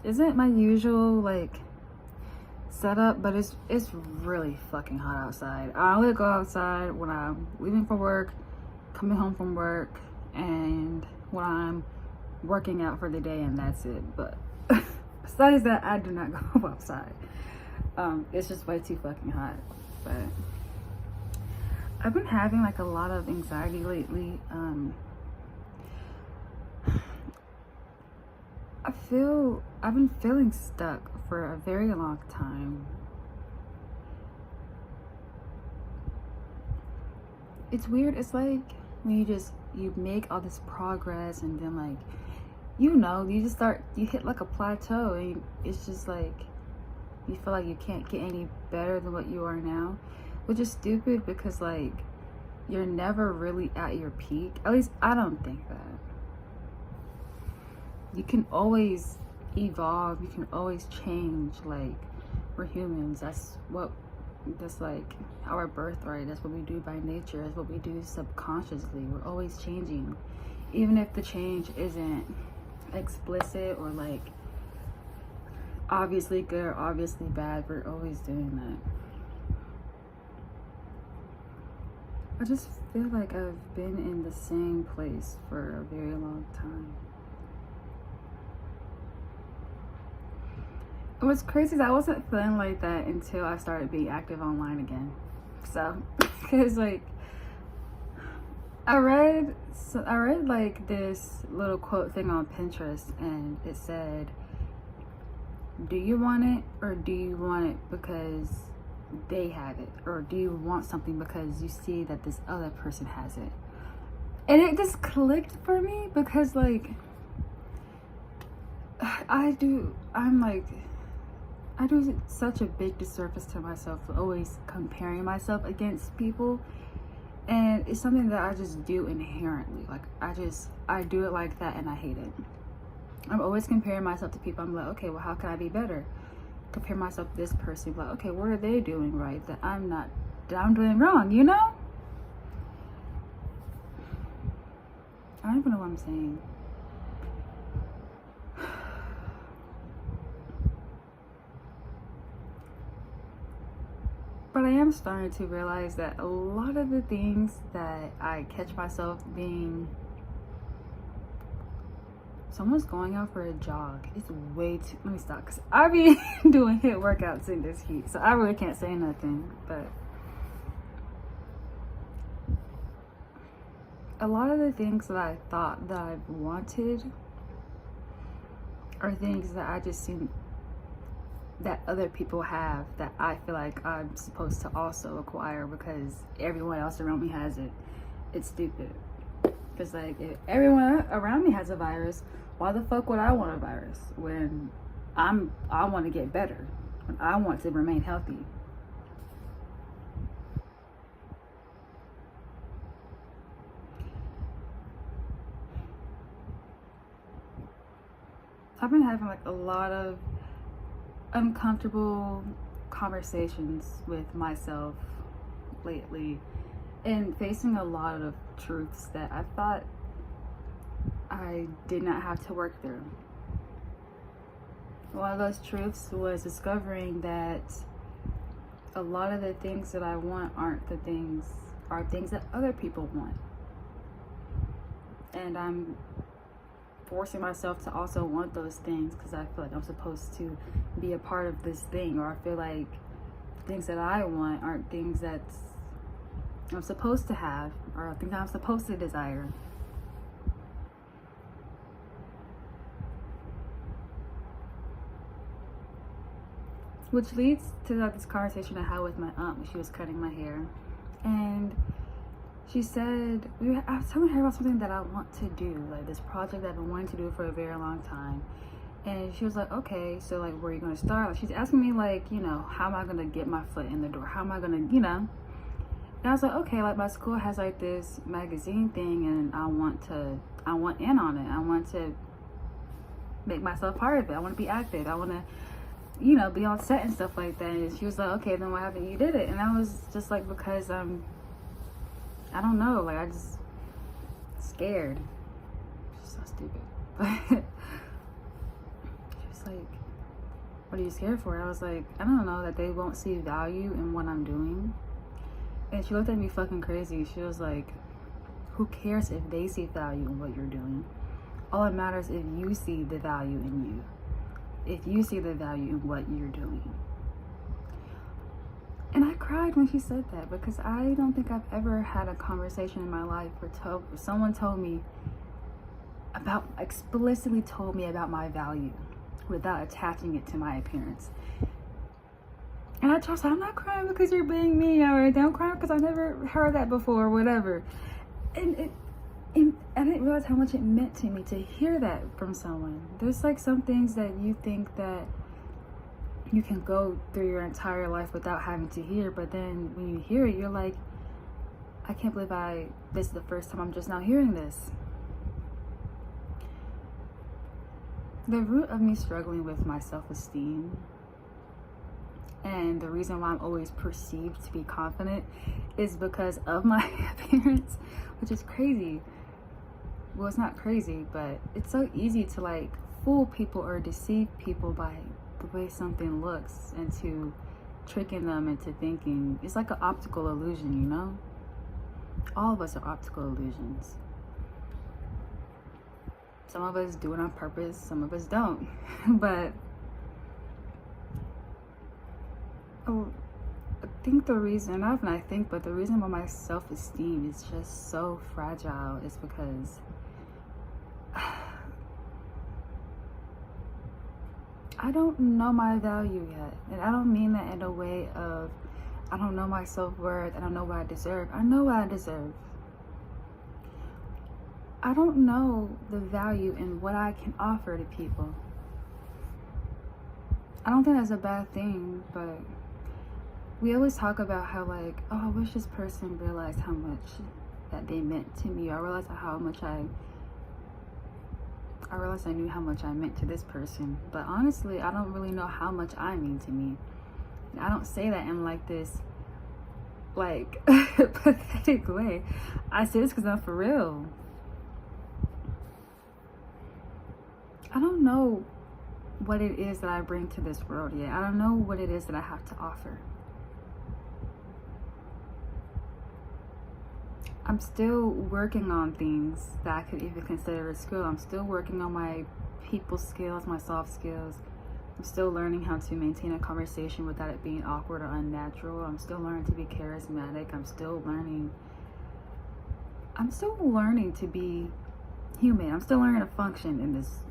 isn't my usual like setup, but it's really fucking hot outside. I only go outside when I'm leaving for work, coming home from work, and when I'm working out for the day, and that's it. But besides that, I do not go outside. It's just way too fucking hot. But I've been having like a lot of anxiety lately. I've been feeling stuck for a very long time. It's weird. It's like when you make all this progress, and then like you hit like a plateau, and it's just like you feel like you can't get any better than what you are now, which is stupid because like you're never really at your peak. At least I don't think that. You can always evolve, you can always change. Like, we're humans. That's like our birthright. That's what we do by nature. That's what we do subconsciously. We're always changing, even if the change isn't explicit or like obviously good or obviously bad. We're always doing that. I just feel like I've been in the same place for a very long time. What's crazy is I wasn't feeling like that until I started being active online again. So, because like I read like this little quote thing on Pinterest, and it said, "Do you want it, or do you want it because they have it, or do you want something because you see that this other person has it?" And it just clicked for me because like I do such a big disservice to myself for always comparing myself against people, and it's something that I just do inherently. Like I do it like that, and I hate it. I'm always comparing myself to people. I'm like, okay, well, how can I be better? Compare myself to this person, like, okay, what are they doing right that I'm doing wrong, you know? I don't even know what I'm saying. But I am starting to realize that a lot of the things that I catch myself being, someone's going out for a jog. It's way too, let me stop, because I be doing HIIT workouts in this heat, so I really can't say nothing. But a lot of the things that I thought that I wanted are things that I just seen that other people have, that I feel like I'm supposed to also acquire because everyone else around me has it. It's stupid. Because like, if everyone around me has a virus, why the fuck would I want a virus when I want to get better, when I want to remain healthy? I've been having like a lot of uncomfortable conversations with myself lately, and facing a lot of truths that I thought I did not have to work through. One of those truths was discovering that a lot of the things that I want are things that other people want, and I'm forcing myself to also want those things because I feel like I'm supposed to be a part of this thing, or I feel like things that I want aren't things that I'm supposed to have, or things I'm supposed to desire. Which leads to this conversation I had with my aunt when she was cutting my hair, and she said, I was telling her about something that I want to do, like this project that I've been wanting to do for a very long time. And she was like, okay, so like, where are you going to start? Like, she's asking me like, how am I going to get my foot in the door? How am I going to, And I was like, okay, like my school has like this magazine thing, and I want in on it. I want to make myself part of it. I want to be active. I want to, be on set and stuff like that. And she was like, okay, then why haven't you did it? And I was just like, because I don't know, like I just scared. She's so stupid. But she was like, what are you scared for? I was like, I don't know, that they won't see value in what I'm doing. And she looked at me fucking crazy. She was like, who cares if they see value in what you're doing? All that matters if you see the value in you. If you see the value in what you're doing. And I cried when she said that, because I don't think I've ever had a conversation in my life where someone explicitly told me about my value without attaching it to my appearance. And I just said, I'm not crying because you're being mean, or I'm crying because I never heard that before, or whatever. And I didn't realize how much it meant to me to hear that from someone. There's like some things that you think that you can go through your entire life without having to hear, but then when you hear it, you're like, I can't believe this is the first time I'm just now hearing this. The root of me struggling with my self-esteem, and the reason why I'm always perceived to be confident, is because of my appearance, which is crazy. Well, it's not crazy, but it's so easy to like fool people or deceive people by the way something looks, and to tricking them into thinking. It's like an optical illusion, you know? All of us are optical illusions. Some of us do it on purpose, some of us don't. But I think the reason why my self-esteem is just so fragile is because I don't know my value yet. And I don't mean that in a way of, I don't know my self-worth, I don't know what I deserve. I know what I deserve. I don't know the value in what I can offer to people. I don't think that's a bad thing, but we always talk about how like, oh, I wish this person realized how much that they meant to me. I realized how much I knew how much I meant to this person. But honestly, I don't really know how much I mean to me. And I don't say that in like this, like, pathetic way. I say this because I'm for real. I don't know what it is that I bring to this world yet. I don't know what it is that I have to offer. I'm still working on things that I could even consider a skill. I'm still working on my people skills, my soft skills. I'm still learning how to maintain a conversation without it being awkward or unnatural. I'm still learning to be charismatic. I'm still learning to be human. I'm still learning to function in this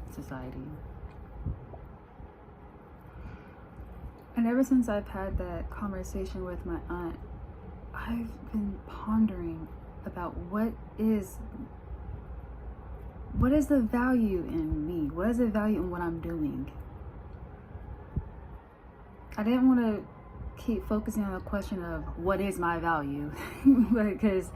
society. And ever since I've had that conversation with my aunt, I've been pondering about what is the value in me? What is the value in what I'm doing? I didn't want to keep focusing on the question of what is my value because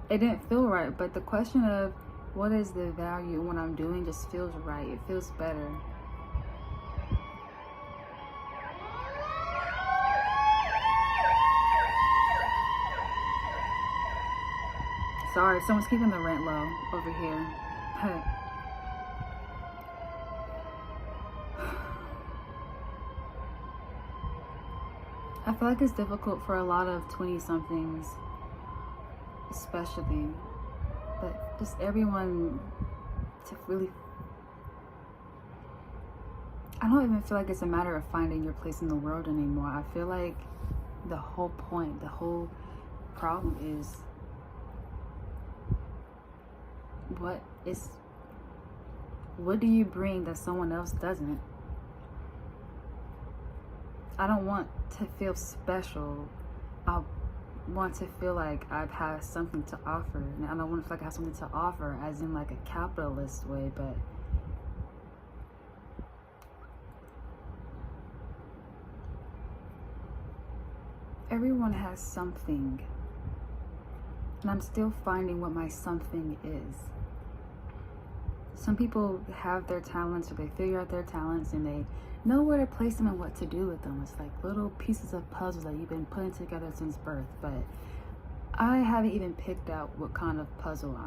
it didn't feel right. But the question of what is the value in what I'm doing just feels right. It feels better. Sorry, someone's keeping the rent low over here. I feel like it's difficult for a lot of 20-somethings, especially, but just everyone to really, I don't even feel like it's a matter of finding your place in the world anymore. I feel like the whole point, the whole problem is what do you bring that someone else doesn't? I don't want to feel special. I want to feel like I've had something to offer. And I don't want to feel like I have something to offer as in like a capitalist way, but everyone has something. And I'm still finding what my something is. Some people have their talents, or they figure out their talents and they know where to place them and what to do with them. It's like little pieces of puzzles that you've been putting together since birth. But I haven't even picked out what kind of puzzle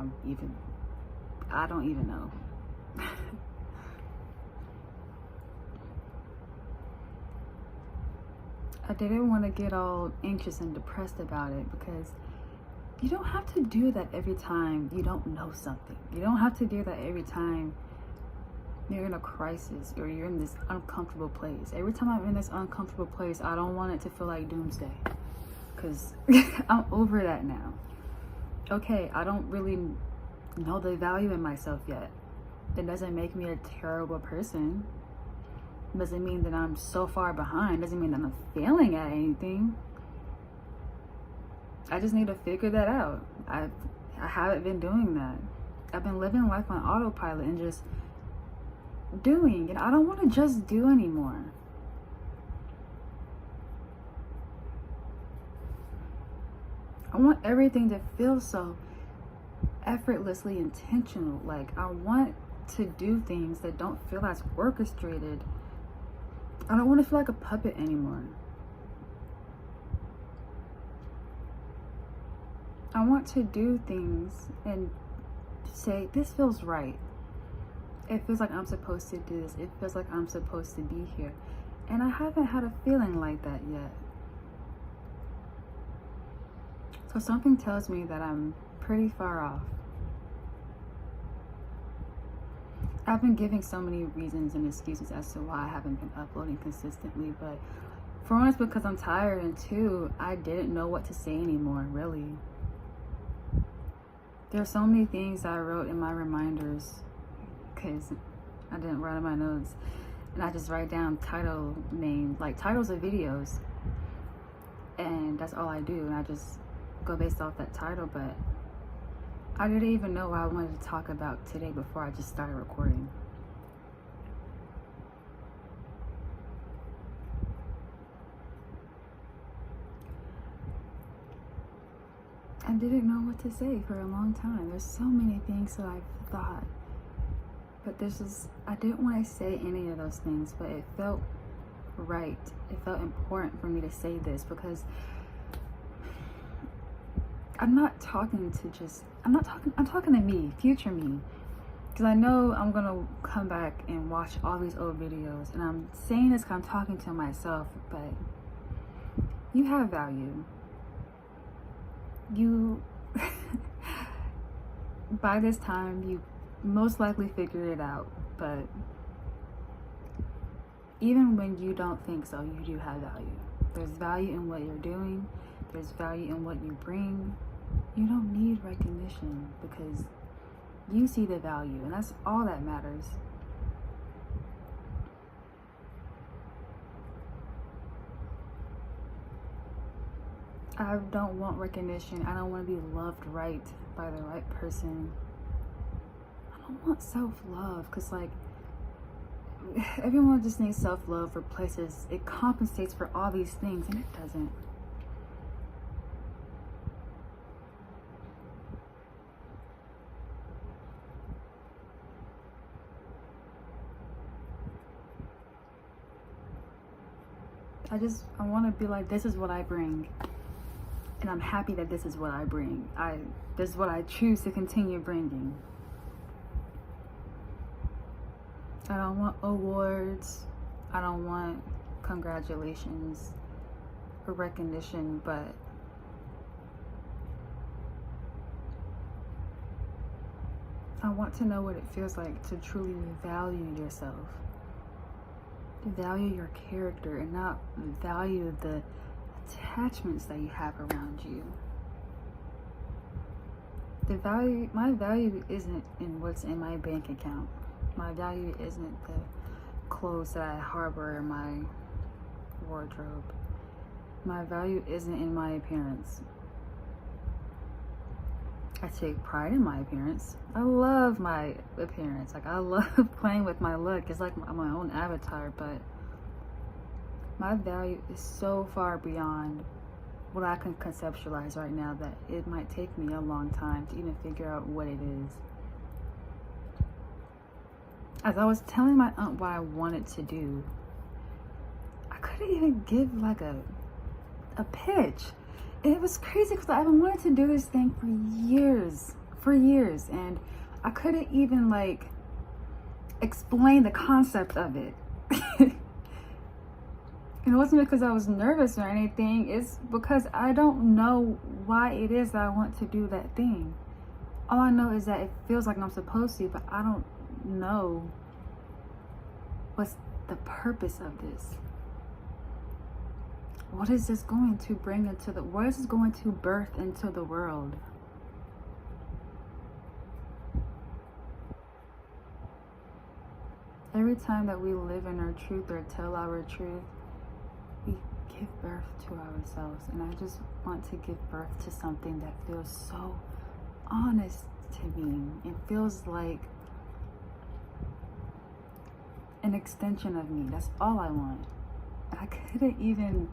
I don't even know. I didn't want to get all anxious and depressed about it, because you don't have to do that every time you don't know something. You don't have to do that every time you're in a crisis or you're in this uncomfortable place. Every time I'm in this uncomfortable place, I don't want it to feel like doomsday, because I'm over that now. Okay, I don't really know the value in myself yet. That doesn't make me a terrible person. Doesn't mean that I'm so far behind. Doesn't mean that I'm failing at anything. I just need to figure that out. I haven't been doing that. I've been living life on autopilot and just doing. And I don't want to just do anymore. I want everything to feel so effortlessly intentional. Like, I want to do things that don't feel as orchestrated. I don't want to feel like a puppet anymore. I want to do things and say, this feels right. It feels like I'm supposed to do this. It feels like I'm supposed to be here. And I haven't had a feeling like that yet. So something tells me that I'm pretty far off. I've been giving so many reasons and excuses as to why I haven't been uploading consistently, but for one, it's because I'm tired, and two, I didn't know what to say anymore, really. There are so many things I wrote in my reminders, because I didn't write in my notes, and I just write down title names, like titles of videos, and that's all I do, and I just go based off that title. But I didn't even know what I wanted to talk about today before I just started recording. I didn't know what to say for a long time. There's so many things that I've thought, but I didn't want to say any of those things, but it felt right. It felt important for me to say this, because I'm talking to me, future me. Because I know I'm going to come back and watch all these old videos. And I'm saying this because I'm talking to myself, but you have value. You, by this time, you most likely figured it out. But even when you don't think so, you do have value. There's value in what you're doing. There's value in what you bring. You don't need recognition, because you see the value, and that's all that matters. I don't want recognition. I don't want to be loved right by the right person. I don't want self-love, because like, everyone just needs self-love for places. It compensates for all these things, and it doesn't. I want to be like, this is what I bring, and I'm happy that this is what I bring. This is what I choose to continue bringing. I don't want awards. I don't want congratulations or recognition, but I want to know what it feels like to truly value yourself. To value your character and not value the attachments that you have around you. My value isn't in what's in my bank account. My value isn't the clothes that I harbor in my wardrobe. My value isn't in my appearance. I take pride in my appearance. I love my appearance. Like, I love playing with my look. It's like my own avatar, but my value is so far beyond what I can conceptualize right now that it might take me a long time to even figure out what it is. As I was telling my aunt what I wanted to do, I couldn't even give like a pitch. It was crazy because I've been wanting to do this thing for years, and I couldn't even like explain the concept of it. And it wasn't because I was nervous or anything. It's because I don't know why it is that I want to do that thing. All I know is that it feels like I'm supposed to, but I don't know what's the purpose of this. What is this going to bring into the, what is this going to birth into the world? Every time that we live in our truth or tell our truth, we give birth to ourselves. And I just want to give birth to something that feels so honest to me. It feels like an extension of me. That's all I want. I couldn't even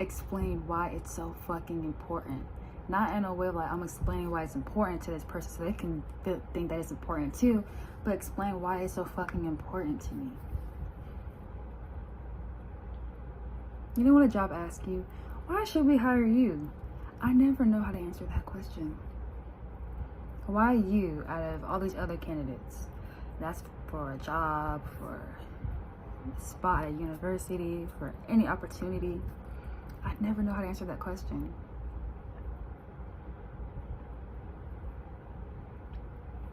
explain why it's so fucking important. Not in a way like I'm explaining why it's important to this person so they can think that it's important too, but explain why it's so fucking important to me. You know what a job asks you? Why should we hire you? I never know how to answer that question. Why you out of all these other candidates? That's for a job, for a spot at university, for any opportunity. I never know how to answer that question.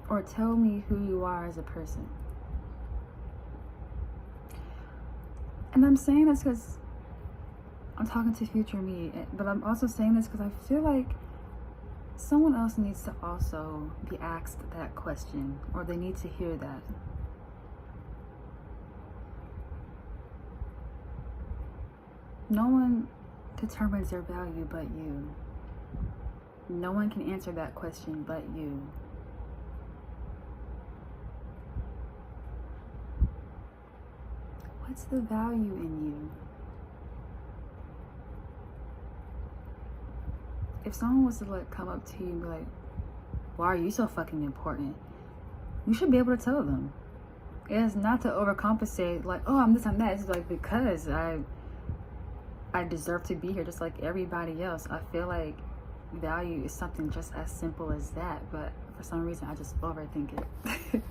Or tell me who you are as a person. And I'm saying this because I'm talking to future me, but I'm also saying this because I feel like someone else needs to also be asked that question, or they need to hear that. No one determines their value but you. No one can answer that question but you. What's the value in you? If someone was to like come up to you and be like, why are you so fucking important? You should be able to tell them. It's not to overcompensate, like, oh, I'm this, I'm that. It's like, because I deserve to be here just like everybody else. I feel like value is something just as simple as that, but for some reason I just overthink it.